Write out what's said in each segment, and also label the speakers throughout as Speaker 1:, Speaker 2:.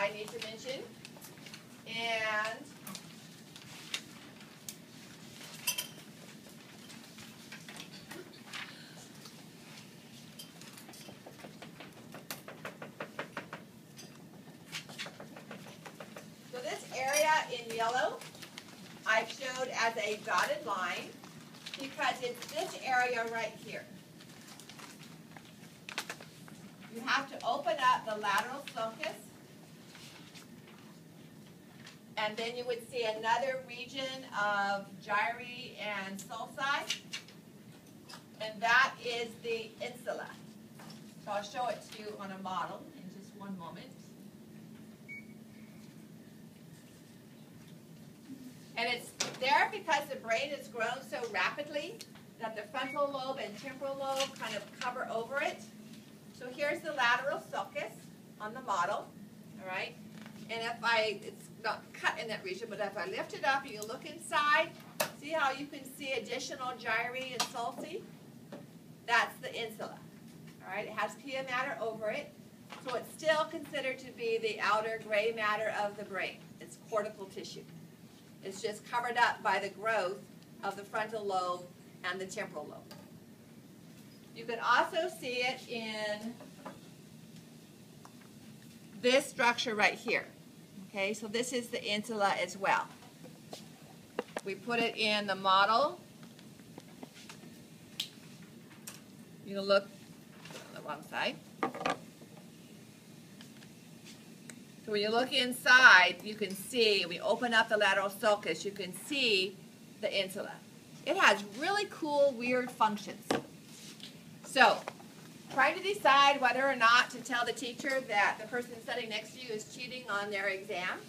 Speaker 1: I need to mention. And so this area in yellow I've showed as a dotted line because it's this area right here. You have to open up the lateral sulcus, and then you would see another region of gyri and sulci, and that is the insula. So I'll show it to you on a model in just one moment. And it's there because the brain has grown so rapidly that the frontal lobe and temporal lobe kind of cover over it. So here's the lateral sulcus on the model, all right? And it's not cut in that region, but if I lift it up and you look inside, see how you can see additional gyri and sulci? That's the insula, all right? It has pia mater over it, so it's still considered to be the outer gray matter of the brain. It's cortical tissue. It's just covered up by the growth of the frontal lobe and the temporal lobe. You can also see it in this structure right here. Okay, so this is the insula as well. We put it in the model. You look on the wrong side. So when you look inside, you can see, we open up the lateral sulcus, you can see the insula. It has really cool, weird functions. So, trying to decide whether or not to tell the teacher that the person sitting next to you is cheating on their exam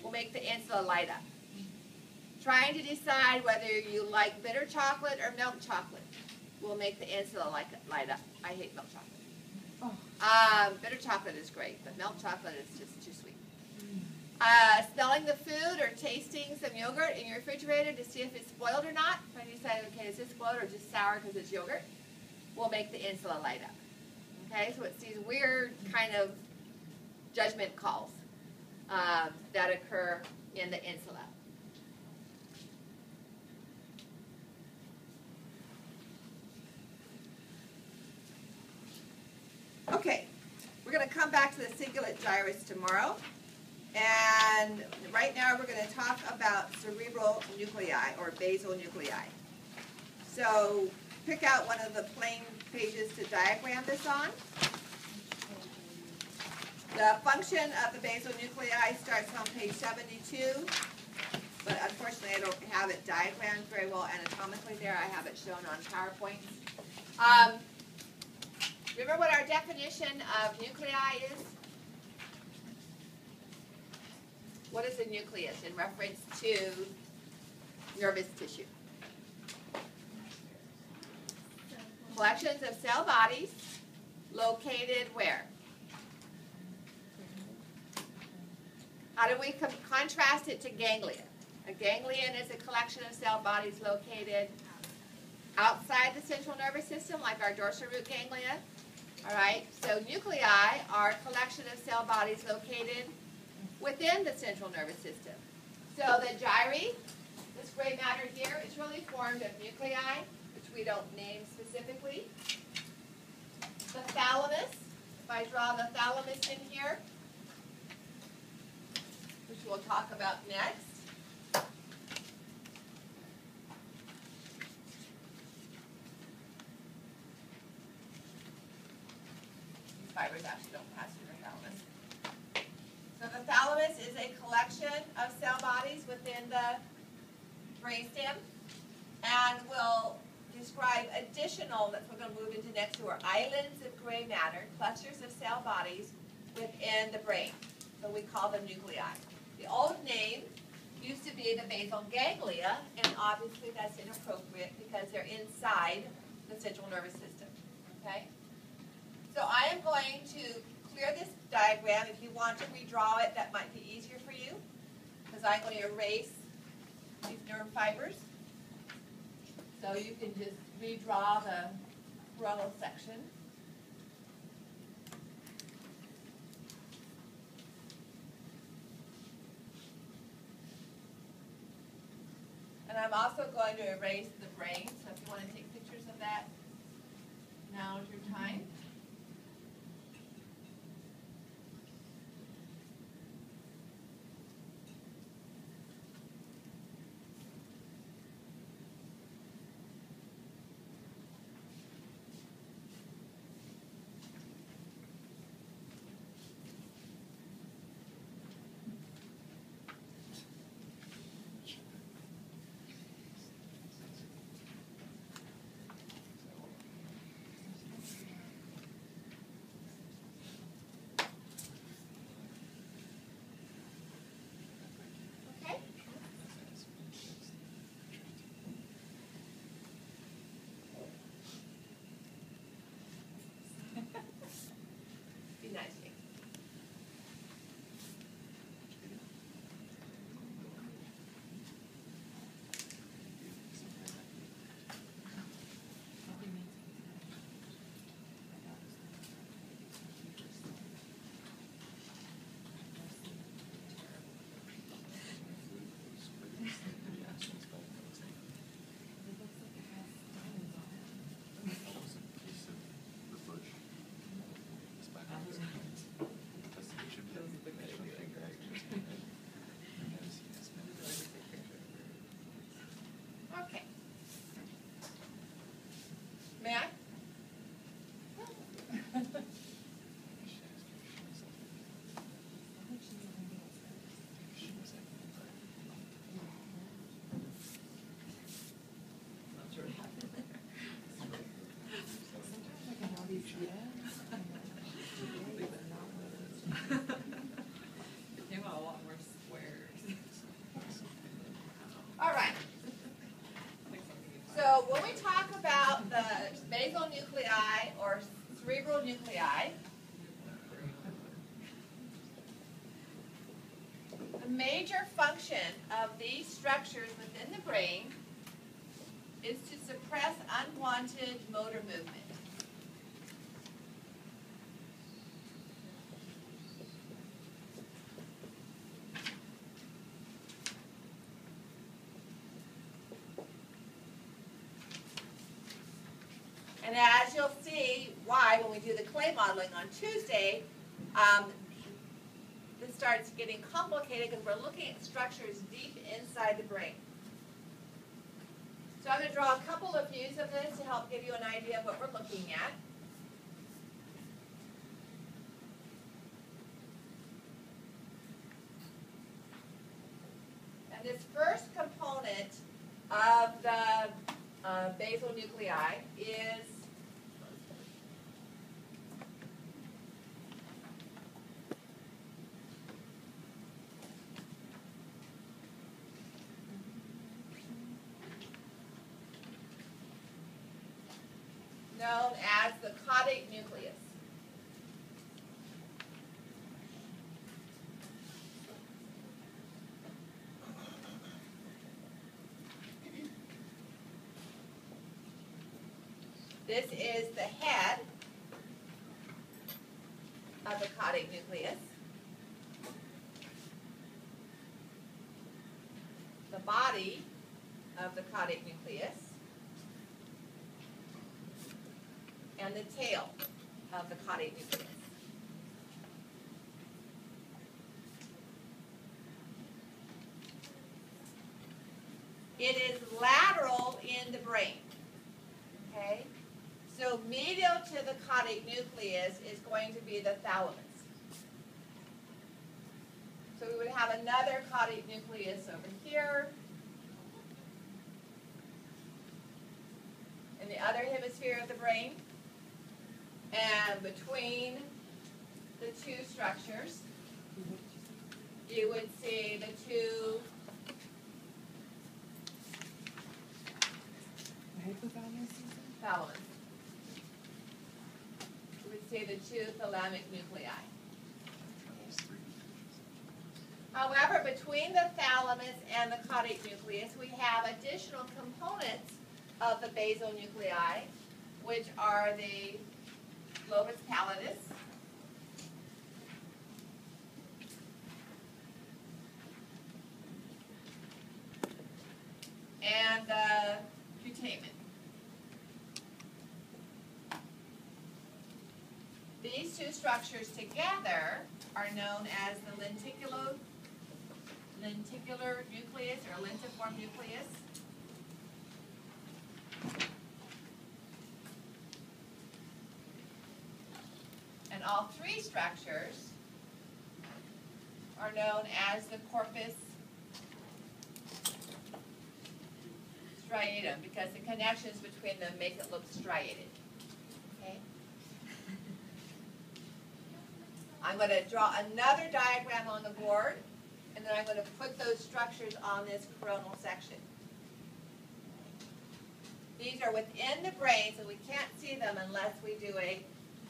Speaker 1: will make the insula light up. Trying to decide whether you like bitter chocolate or milk chocolate will make the insula light up. I hate milk chocolate. Oh. Bitter chocolate is great, but milk chocolate is just too sweet. Smelling the food or tasting some yogurt in your refrigerator to see if it's spoiled or not. Trying to decide, okay, is this spoiled or just sour because it's yogurt? Will make the insula light up. Okay, so it's these weird kind of judgment calls that occur in the insula. Okay, we're going to come back to the cingulate gyrus tomorrow. And right now we're going to talk about cerebral nuclei or basal nuclei. So pick out one of the plain pages to diagram this on. The function of the basal nuclei starts on page 72, but unfortunately I don't have it diagrammed very well anatomically there. I have it shown on PowerPoint. Remember what our definition of nuclei is? What is a nucleus in reference to nervous tissue? Collections of cell bodies located where? How do we contrast it to ganglia? A ganglion is a collection of cell bodies located outside the central nervous system, like our dorsal root ganglia. All right, so nuclei are a collection of cell bodies located within the central nervous system. So the gyri, this gray matter here, is really formed of nuclei, which we don't name specifically. The thalamus, if I draw the thalamus in here, which we'll talk about next. These fibers actually don't pass through the thalamus. So the thalamus is a collection of cell bodies within the brainstem, and we'll describe additional, that's what we're going to move into next, to are islands of gray matter, clusters of cell bodies within the brain. So we call them nuclei. The old name used to be the basal ganglia, and obviously that's inappropriate because they're inside the central nervous system. Okay? So I am going to clear this diagram. If you want to redraw it, that might be easier for you, because I'm going to erase these nerve fibers. So you can just redraw the coronal section. And I'm also going to erase the brain, so if you want to take pictures of that, now's your time. Okay? Be nice to me. Okay. May I? All right. So when we talk about the basal nuclei or cerebral nuclei, the major function of these structures within the brain is to suppress unwanted motor movement. And as you'll see why when we do the clay modeling on Tuesday, this starts getting complicated because we're looking at structures deep inside the brain. So I'm going to draw a couple of views of this to help give you an idea of what we're looking at. And this first component of the basal nuclei is known as the caudate nucleus. This is the head of the caudate nucleus. The body of the caudate nucleus. And the tail of the caudate nucleus. It is lateral in the brain. Okay? So medial to the caudate nucleus is going to be the thalamus. So we would have another caudate nucleus over here. In the other hemisphere of the brain. And between the two structures, you would see the two thalamus. You would see the two thalamic nuclei. However, between the thalamus and the caudate nucleus, we have additional components of the basal nuclei, which are the lobus pallidus, and the putamen. These two structures together are known as the lenticular nucleus or lentiform nucleus. And all three structures are known as the corpus striatum because the connections between them make it look striated. Okay? I'm going to draw another diagram on the board, and then I'm going to put those structures on this coronal section. These are within the brain, so we can't see them unless we do a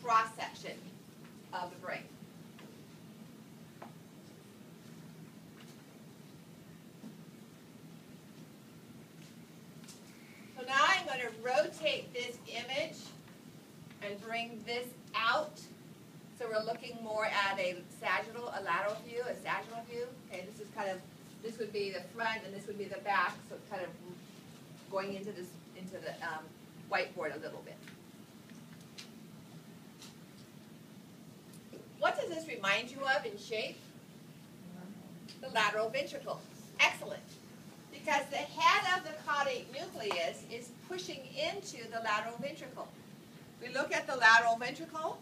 Speaker 1: cross-section of the brain. So now I'm going to rotate this image and bring this out. So we're looking more at a sagittal, a lateral view, a sagittal view. Okay, this is kind of, this would be the front and this would be the back, so it's kind of going into this, into the whiteboard a little bit. What does this remind you of in shape? The lateral ventricle. Excellent. Because the head of the caudate nucleus is pushing into the lateral ventricle. We look at the lateral ventricle,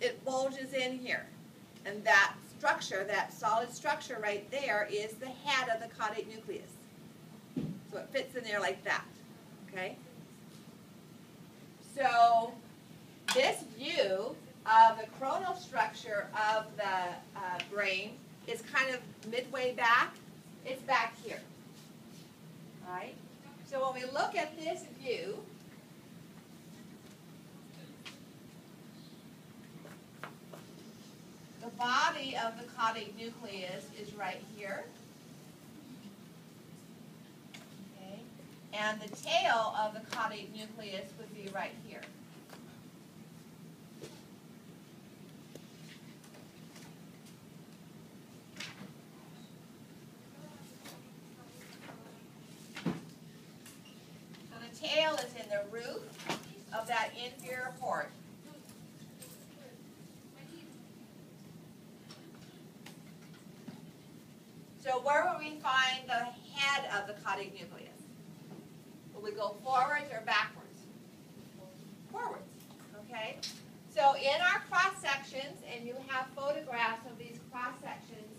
Speaker 1: it bulges in here. And that structure, that solid structure right there is the head of the caudate nucleus. So it fits in there like that. Okay? So this view of the coronal structure of the brain is kind of midway back. It's back here. All right? So when we look at this view, the body of the caudate nucleus is right here. Okay? And the tail of the caudate nucleus would be right here. Tail is in the roof of that inferior port. So where will we find the head of the caudate nucleus? Will we go forwards or backwards? Forwards. Okay? So in our cross sections, and you have photographs of these cross sections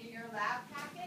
Speaker 1: in your lab packet,